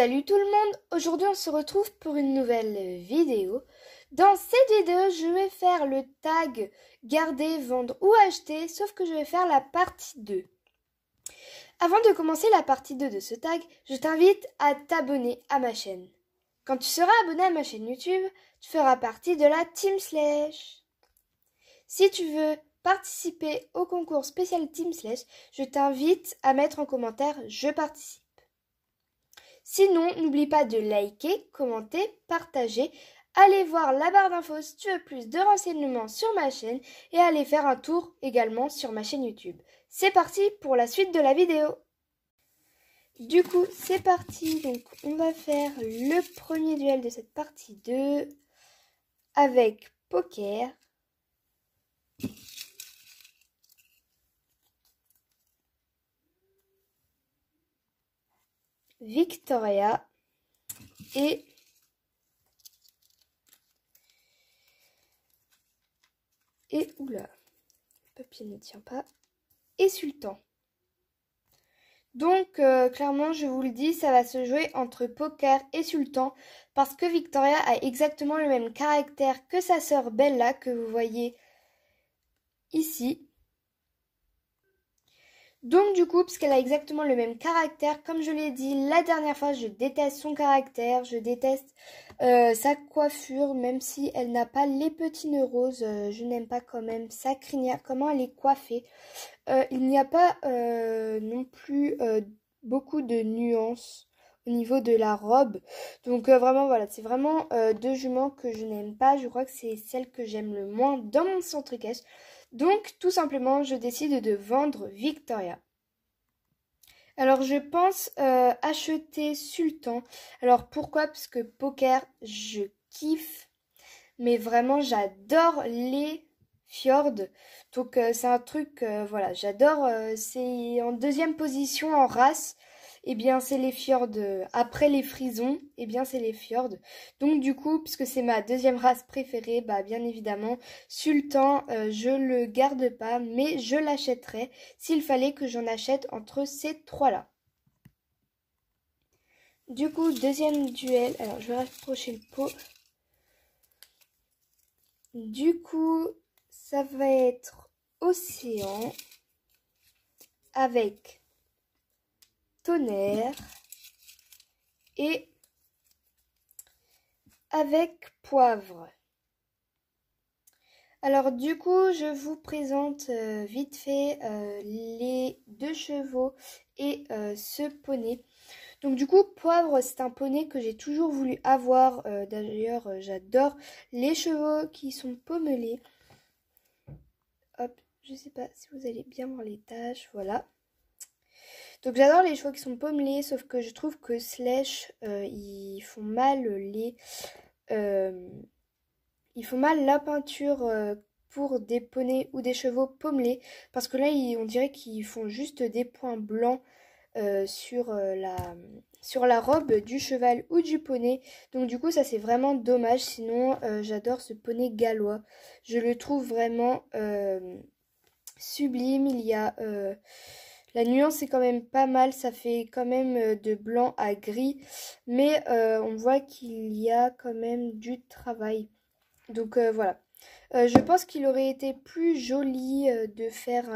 Salut tout le monde, aujourd'hui on se retrouve pour une nouvelle vidéo. Dans cette vidéo, je vais faire le tag garder, vendre ou acheter, sauf que je vais faire la partie 2. Avant de commencer la partie 2 de ce tag, je t'invite à t'abonner à ma chaîne. Quand tu seras abonné à ma chaîne YouTube, tu feras partie de la Team Slash. Si tu veux participer au concours spécial Team Slash, je t'invite à mettre en commentaire « Je participe ». Sinon, n'oublie pas de liker, commenter, partager. Allez voir la barre d'infos si tu veux plus de renseignements sur ma chaîne et allez faire un tour également sur ma chaîne YouTube. C'est parti pour la suite de la vidéo. Du coup, c'est parti. Donc, on va faire le premier duel de cette partie 2 avec poker. Victoria et oula, le papier ne tient pas, et Sultan. Donc clairement je vous le dis, ça va se jouer entre poker et Sultan parce que Victoria a exactement le même caractère que sa sœur Bella que vous voyez ici. Donc du coup, puisqu'elle a exactement le même caractère, comme je l'ai dit la dernière fois, je déteste son caractère, je déteste sa coiffure, même si elle n'a pas les petits nœuds roses, je n'aime pas quand même sa crinière, comment elle est coiffée. Il n'y a pas non plus beaucoup de nuances au niveau de la robe. Donc vraiment voilà, c'est vraiment deux juments que je n'aime pas, je crois que c'est celle que j'aime le moins dans mon centre cash. Donc, tout simplement, je décide de vendre Victoria. Alors, je pense acheter Sultan. Alors, pourquoi? Parce que poker, je kiffe. Mais vraiment, j'adore les fjords. Donc, c'est un truc, voilà, j'adore. C'est en deuxième position en race. Eh bien, c'est les fjords. Après les frisons, eh bien, c'est les fjords. Donc, du coup, puisque c'est ma deuxième race préférée, bah, bien évidemment, Sultan, je le garde pas, mais je l'achèterai s'il fallait que j'en achète entre ces trois-là. Du coup, deuxième duel. Alors, je vais rapprocher le pot. Du coup, ça va être Océan avec Tonnerre et avec Poivre. Alors du coup, je vous présente vite fait les deux chevaux et ce poney. Donc du coup, Poivre, c'est un poney que j'ai toujours voulu avoir. D'ailleurs, j'adore les chevaux qui sont pommelés. Hop, je sais pas si vous allez bien voir les taches, voilà. Donc j'adore les chevaux qui sont pommelés, sauf que je trouve que Slash, ils font mal ils font mal la peinture pour des poneys ou des chevaux pommelés. Parce que là, on dirait qu'ils font juste des points blancs sur la robe du cheval ou du poney. Donc du coup, ça c'est vraiment dommage. Sinon, j'adore ce poney gallois. Je le trouve vraiment sublime. Il y a... la nuance est quand même pas mal, ça fait quand même de blanc à gris, mais on voit qu'il y a quand même du travail. Donc voilà. Je pense qu'il aurait été plus joli de faire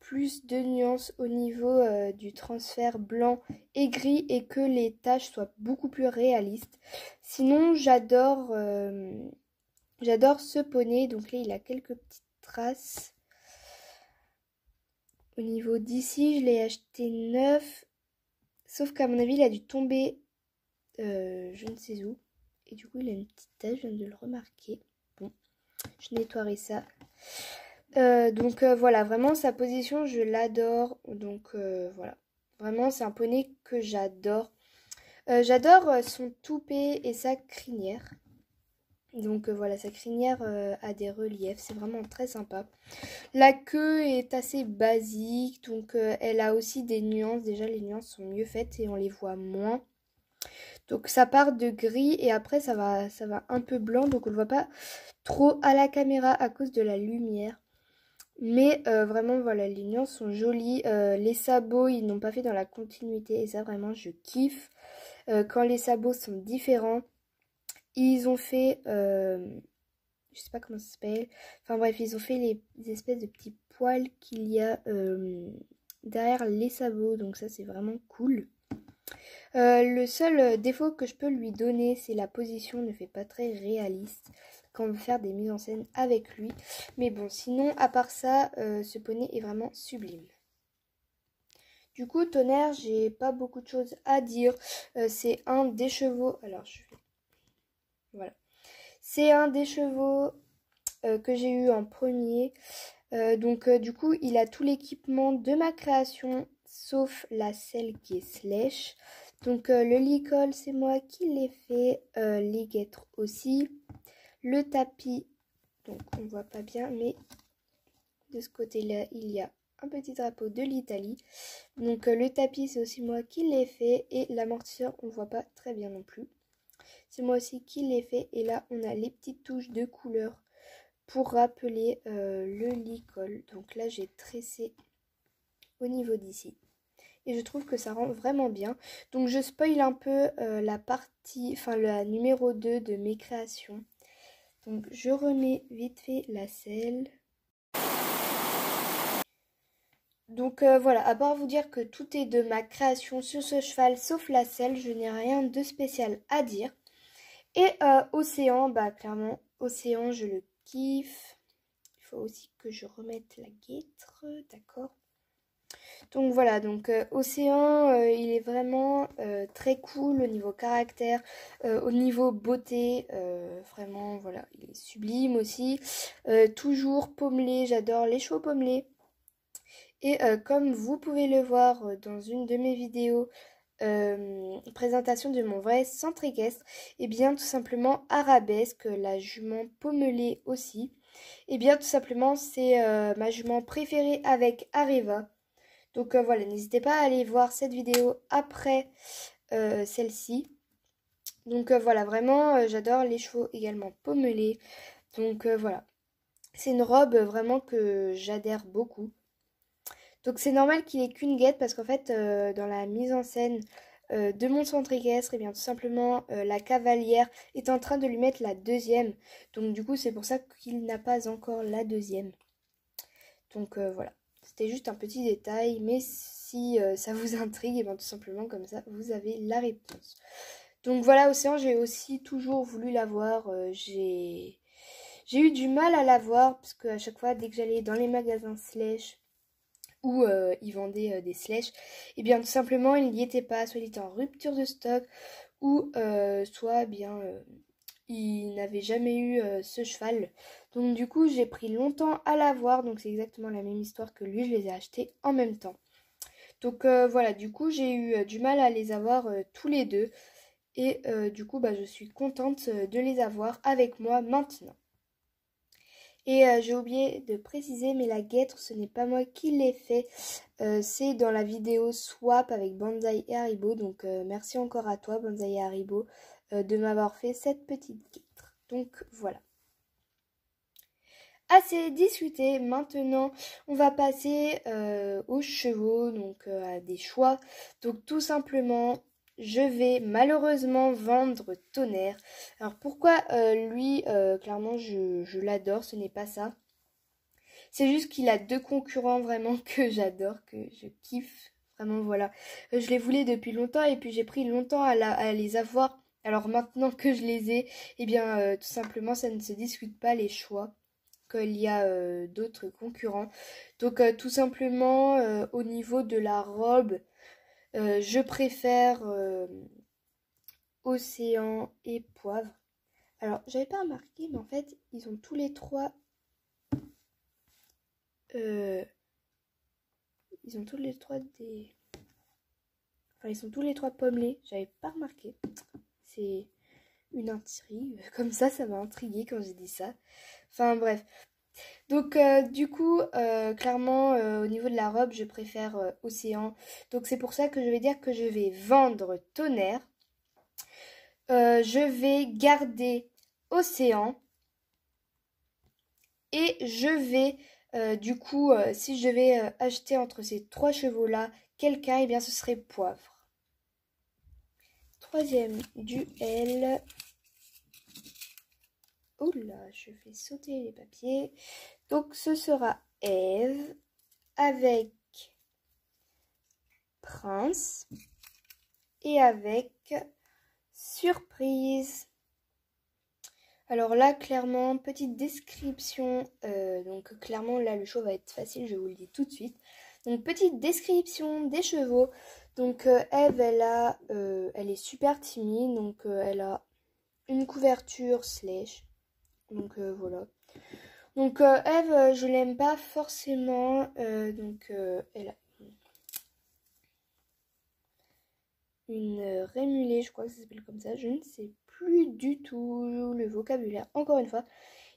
plus de nuances au niveau du transfert blanc et gris et que les taches soient beaucoup plus réalistes. Sinon, j'adore ce poney. Donc là, il a quelques petites traces. Au niveau d'ici, je l'ai acheté neuf. Sauf qu'à mon avis, il a dû tomber je ne sais où. Et du coup, il a une petite tache, je viens de le remarquer. Bon, je nettoierai ça. Donc voilà, vraiment sa position, je l'adore. Donc voilà, vraiment, c'est un poney que j'adore. J'adore son toupet et sa crinière. Donc voilà, sa crinière a des reliefs, c'est vraiment très sympa. La queue est assez basique, donc elle a aussi des nuances. Déjà, les nuances sont mieux faites et on les voit moins. Donc ça part de gris et après ça va un peu blanc, donc on ne le voit pas trop à la caméra à cause de la lumière. Mais vraiment, voilà, les nuances sont jolies. Les sabots, ils n'ont pas fait dans la continuité. Et ça, vraiment, je kiffe. Quand les sabots sont différents, ils ont fait... je sais pas comment ça s'appelle. Enfin bref, ils ont fait les espèces de petits poils qu'il y a derrière les sabots. Donc ça, c'est vraiment cool. Le seul défaut que je peux lui donner, c'est la position ne fait pas très réaliste quand on veut faire des mises en scène avec lui. Mais bon, sinon, à part ça, ce poney est vraiment sublime. Du coup, Tonnerre, j'ai pas beaucoup de choses à dire. C'est un des chevaux. Alors, je vais... Voilà. C'est un des chevaux que j'ai eu en premier. Donc, du coup, il a tout l'équipement de ma création, sauf la selle qui est Slash. Donc, le licol, c'est moi qui l'ai fait. Les guêtres aussi. Le tapis, donc on voit pas bien, mais de ce côté-là, il y a un petit drapeau de l'Italie. Donc le tapis, c'est aussi moi qui l'ai fait. Et l'amortisseur, on voit pas très bien non plus. C'est moi aussi qui l'ai fait. Et là, on a les petites touches de couleur pour rappeler le licol. Donc là, j'ai tressé au niveau d'ici. Et je trouve que ça rend vraiment bien. Donc je spoil un peu la partie, enfin la numéro 2 de mes créations. Donc je remets vite fait la selle. Donc voilà, à part vous dire que tout est de ma création sur ce cheval, sauf la selle, je n'ai rien de spécial à dire. Et Océan, bah clairement, Océan, je le kiffe. Il faut aussi que je remette la guêtre, d'accord. Donc voilà, donc Océan, il est vraiment très cool au niveau caractère, au niveau beauté, vraiment voilà, il est sublime aussi. Toujours pommelé, j'adore les chevaux pommelés. Et comme vous pouvez le voir dans une de mes vidéos, présentation de mon vrai centre équestre, et bien tout simplement Arabesque, la jument pommelée aussi. Et bien tout simplement c'est ma jument préférée avec Areva. Donc voilà, n'hésitez pas à aller voir cette vidéo après celle-ci. Donc voilà, vraiment j'adore les chevaux également pommelés. Donc voilà, c'est une robe vraiment que j'adhère beaucoup. Donc c'est normal qu'il ait qu'une guêtre parce qu'en fait dans la mise en scène de mon centre équestre, et bien tout simplement la cavalière est en train de lui mettre la deuxième. Donc du coup c'est pour ça qu'il n'a pas encore la deuxième. Donc voilà, c'était juste un petit détail, mais si ça vous intrigue, et bien tout simplement comme ça vous avez la réponse. Donc voilà, Océan, j'ai aussi toujours voulu l'avoir. J'ai eu du mal à l'avoir parce qu'à chaque fois dès que j'allais dans les magasins Slash où ils vendaient des Slash, et bien tout simplement il n'y était pas, soit il était en rupture de stock ou soit bien il n'avait jamais eu ce cheval. Donc du coup j'ai pris longtemps à l'avoir, donc c'est exactement la même histoire que lui, je les ai achetés en même temps. Donc voilà, du coup j'ai eu du mal à les avoir tous les deux et du coup bah, je suis contente de les avoir avec moi maintenant. Et j'ai oublié de préciser, mais la guêtre, ce n'est pas moi qui l'ai fait. C'est dans la vidéo Swap avec Banzai et Haribo. Donc merci encore à toi, Banzai et Haribo, de m'avoir fait cette petite guêtre. Donc voilà. Assez discuté, maintenant on va passer aux chevaux, donc à des choix. Donc tout simplement, je vais malheureusement vendre Tonnerre. Alors pourquoi lui, clairement je l'adore, ce n'est pas ça. C'est juste qu'il a deux concurrents vraiment que j'adore, que je kiffe. Vraiment voilà. Je les voulais depuis longtemps et puis j'ai pris longtemps à les avoir. Alors maintenant que je les ai, eh bien tout simplement ça ne se discute pas les choix. Qu'il y a d'autres concurrents. Donc tout simplement au niveau de la robe, je préfère Océan et Poivre. Alors j'avais pas remarqué, mais en fait ils ont tous les trois ils ont tous les trois des... Enfin ils sont tous les trois pommelés, j'avais pas remarqué. C'est une intrigue, comme ça m'a intriguée quand j'ai dit ça. Enfin bref. Donc du coup, clairement, au niveau de la robe, je préfère Océan. Donc c'est pour ça que je vais dire que je vais vendre Tonnerre. Je vais garder Océan. Et je vais Du coup, si je devais acheter entre ces trois chevaux-là quelqu'un, eh bien ce serait Poivre. Troisième duel. Oula, je fais sauter les papiers. Donc ce sera Eve avec Prince et avec Surprise. Alors là, clairement, petite description. Donc clairement, là, le choix va être facile, je vous le dis tout de suite. Donc petite description des chevaux. Donc Eve, elle est super timide. Donc elle a une couverture slèche. Donc voilà. Donc Eve, je l'aime pas forcément. Elle a une rémulée, je crois que ça s'appelle comme ça. Je ne sais plus du tout le vocabulaire. Encore une fois,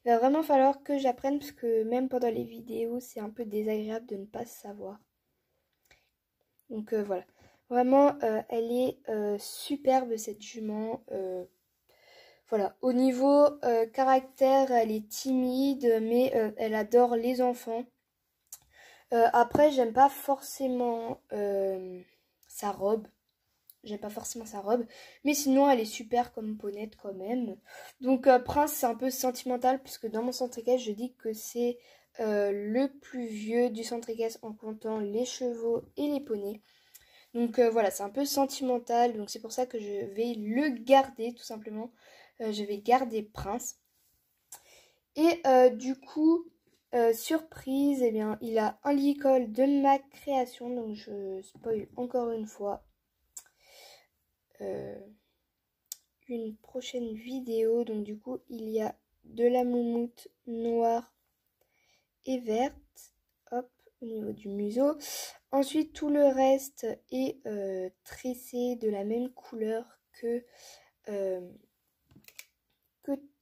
il va vraiment falloir que j'apprenne parce que même pendant les vidéos, c'est un peu désagréable de ne pas savoir. Donc voilà. Vraiment, elle est superbe cette jument. Voilà. Au niveau caractère, elle est timide, mais elle adore les enfants. Après, j'aime pas forcément sa robe. J'aime pas forcément sa robe. Mais sinon, elle est super comme ponette quand même. Donc, Prince, c'est un peu sentimental. Puisque dans mon centre équestre, je dis que c'est le plus vieux du centre équestre en comptant les chevaux et les poneys. Donc, voilà, c'est un peu sentimental. Donc, c'est pour ça que je vais le garder, tout simplement. Je vais garder Prince. Et du coup, surprise, eh bien, il a un licol de ma création. Donc, je spoil encore une fois. Une prochaine vidéo. Donc du coup il y a de la moumoute noire et verte, hop, au niveau du museau. Ensuite tout le reste est tressé de la même couleur que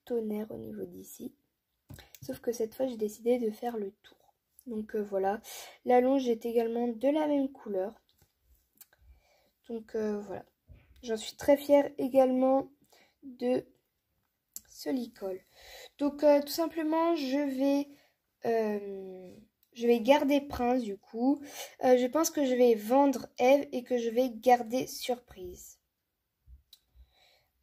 Tonnerre au niveau d'ici. Sauf que cette fois j'ai décidé de faire le tour. Donc voilà, la longe est également de la même couleur. Donc voilà. J'en suis très fière également de ce licol. Donc tout simplement je vais garder Prince du coup. Je pense que je vais vendre Eve et que je vais garder Surprise.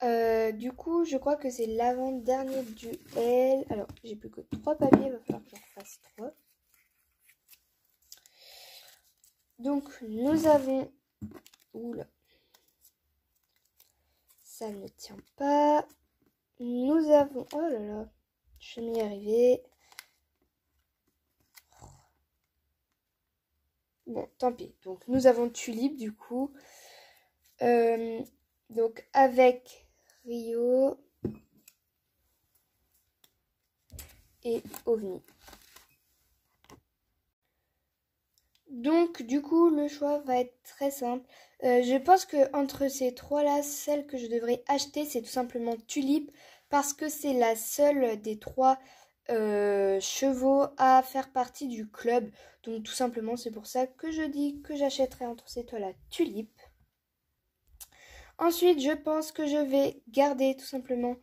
Du coup je crois que c'est l'avant-dernier duel. Alors j'ai plus que 3 papiers, il va falloir que j'en fasse 3. Donc nous avons... Oula. Ça ne tient pas. Nous avons... Oh là là. Je vais m'y arriver. Bon, tant pis. Donc, nous avons Tulipe, du coup. Donc, avec Rio et OVNI. Donc, du coup, le choix va être très simple. Je pense que entre ces trois-là, celle que je devrais acheter, c'est tout simplement Tulipe. Parce que c'est la seule des trois chevaux à faire partie du club. Donc tout simplement c'est pour ça que je dis que j'achèterai entre ces trois-là Tulipe. Ensuite je pense que je vais garder tout simplement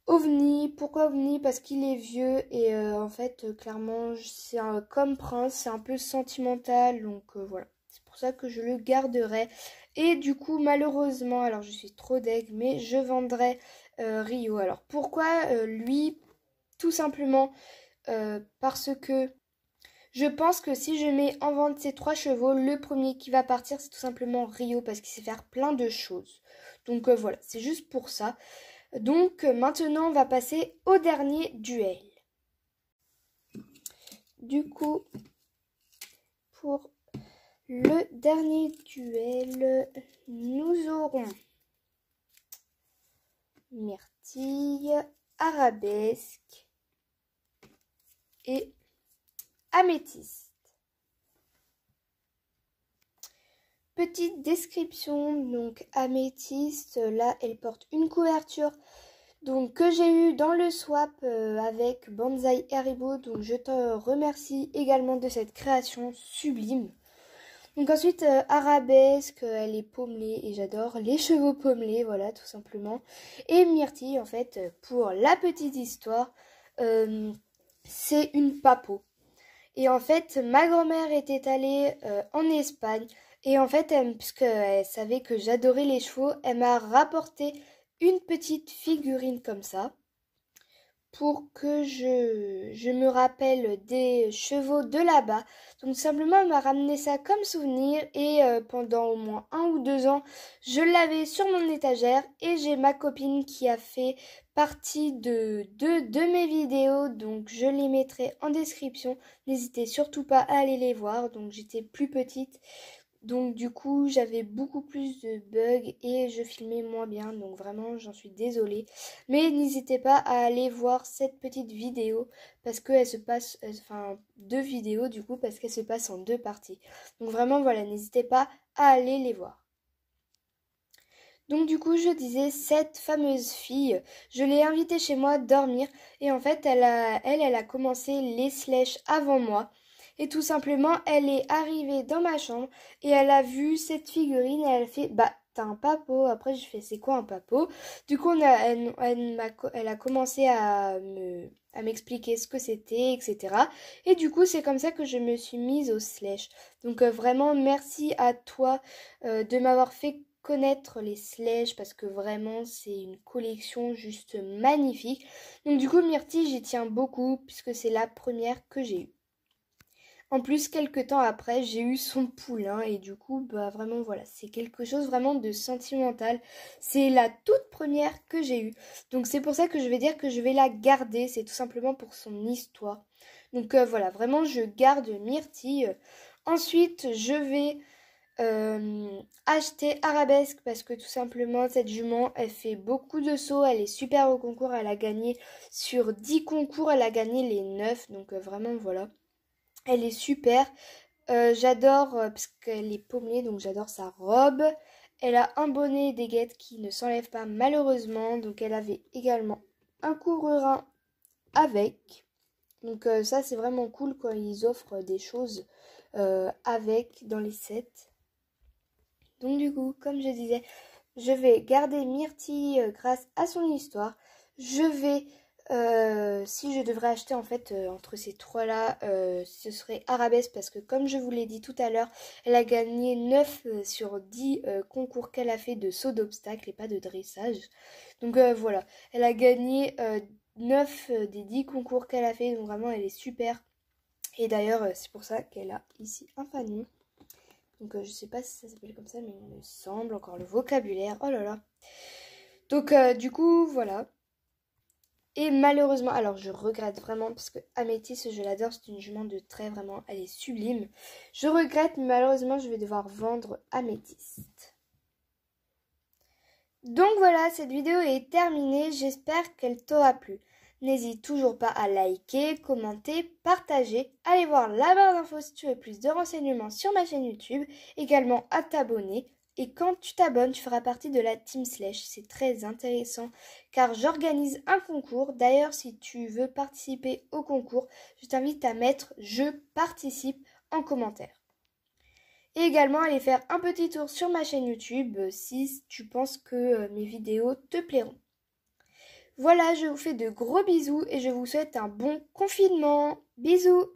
OVNI. Pourquoi OVNI? Parce qu'il est vieux et en fait clairement c'est comme Prince, c'est un peu sentimental. Donc voilà, c'est pour ça que je le garderai. Et du coup malheureusement, alors je suis trop deg, mais je vendrai Rio. Alors pourquoi lui? Tout simplement parce que je pense que si je mets en vente ces trois chevaux, le premier qui va partir c'est tout simplement Rio parce qu'il sait faire plein de choses. Donc voilà, c'est juste pour ça. Donc maintenant on va passer au dernier duel. Du coup, pour le dernier duel, nous aurons Myrtille, Arabesque et Améthyste. Petite description, donc Améthyste, là elle porte une couverture donc que j'ai eu dans le swap avec Banzai Haribo, donc je te remercie également de cette création sublime. Donc ensuite Arabesque, elle est pommelée et j'adore les chevaux pommelés, voilà tout simplement. Et Myrtille en fait, pour la petite histoire, c'est une papo. Et en fait, ma grand-mère était allée en Espagne. Et en fait, puisqu'elle savait que j'adorais les chevaux, elle m'a rapporté une petite figurine comme ça pour que je me rappelle des chevaux de là-bas. Donc simplement, elle m'a ramené ça comme souvenir et pendant au moins 1 ou 2 ans, je l'avais sur mon étagère et j'ai ma copine qui a fait partie de mes vidéos, donc je les mettrai en description. N'hésitez surtout pas à aller les voir, donc j'étais plus petite. Donc du coup, j'avais beaucoup plus de bugs et je filmais moins bien. Donc vraiment, j'en suis désolée. Mais n'hésitez pas à aller voir cette petite vidéo parce qu'elle se passe, enfin 2 vidéos du coup parce qu'elle se passe en 2 parties. Donc vraiment, voilà, n'hésitez pas à aller les voir. Donc du coup, je disais, cette fameuse fille, je l'ai invitée chez moi dormir et en fait, elle a commencé les slashes avant moi. Et tout simplement, elle est arrivée dans ma chambre et elle a vu cette figurine et elle a fait, bah, t'as un papo. Après, je fais, c'est quoi un papo? Du coup, elle a commencé à m'expliquer ce que c'était, etc. Et du coup, c'est comme ça que je me suis mise au slash. Donc vraiment, merci à toi de m'avoir fait connaître les sledges parce que vraiment c'est une collection juste magnifique. Donc du coup Myrtille j'y tiens beaucoup puisque c'est la première que j'ai eue. En plus quelques temps après j'ai eu son poulain et du coup bah vraiment voilà c'est quelque chose vraiment de sentimental. C'est la toute première que j'ai eue. Donc c'est pour ça que je vais dire que je vais la garder. C'est tout simplement pour son histoire. Donc voilà vraiment je garde Myrtille. Ensuite je vais acheter Arabesque parce que tout simplement cette jument elle fait beaucoup de sauts, elle est super au concours, elle a gagné sur 10 concours, elle a gagné les 9 donc vraiment voilà, elle est super. J'adore parce qu'elle est pommelée donc j'adore sa robe, elle a un bonnet et des guêtres qui ne s'enlèvent pas malheureusement donc elle avait également un courerin avec. Donc ça c'est vraiment cool quand ils offrent des choses avec dans les sets. Donc du coup, comme je disais, je vais garder Myrtille grâce à son histoire. Je vais, si je devrais acheter en fait entre ces trois-là, ce serait Arabesque parce que comme je vous l'ai dit tout à l'heure, elle a gagné 9 sur 10 concours qu'elle a fait de saut d'obstacles et pas de dressage. Donc voilà, elle a gagné 9 des 10 concours qu'elle a fait, donc vraiment elle est super. Et d'ailleurs, c'est pour ça qu'elle a ici un fanon. Donc je sais pas si ça s'appelle comme ça, mais il me semble, encore le vocabulaire, oh là là. Donc du coup, voilà. Et malheureusement, alors je regrette vraiment, parce que Améthyste, je l'adore, c'est une jument de trait, vraiment, elle est sublime. Je regrette, mais malheureusement, je vais devoir vendre Améthyste. Donc voilà, cette vidéo est terminée, j'espère qu'elle t'aura plu. N'hésite toujours pas à liker, commenter, partager. Allez voir la barre d'infos si tu veux plus de renseignements sur ma chaîne YouTube. Également à t'abonner. Et quand tu t'abonnes, tu feras partie de la Team Slash. C'est très intéressant car j'organise un concours. D'ailleurs, si tu veux participer au concours, je t'invite à mettre « Je participe » en commentaire. Et également aller faire un petit tour sur ma chaîne YouTube si tu penses que mes vidéos te plairont. Voilà, je vous fais de gros bisous et je vous souhaite un bon confinement. Bisous!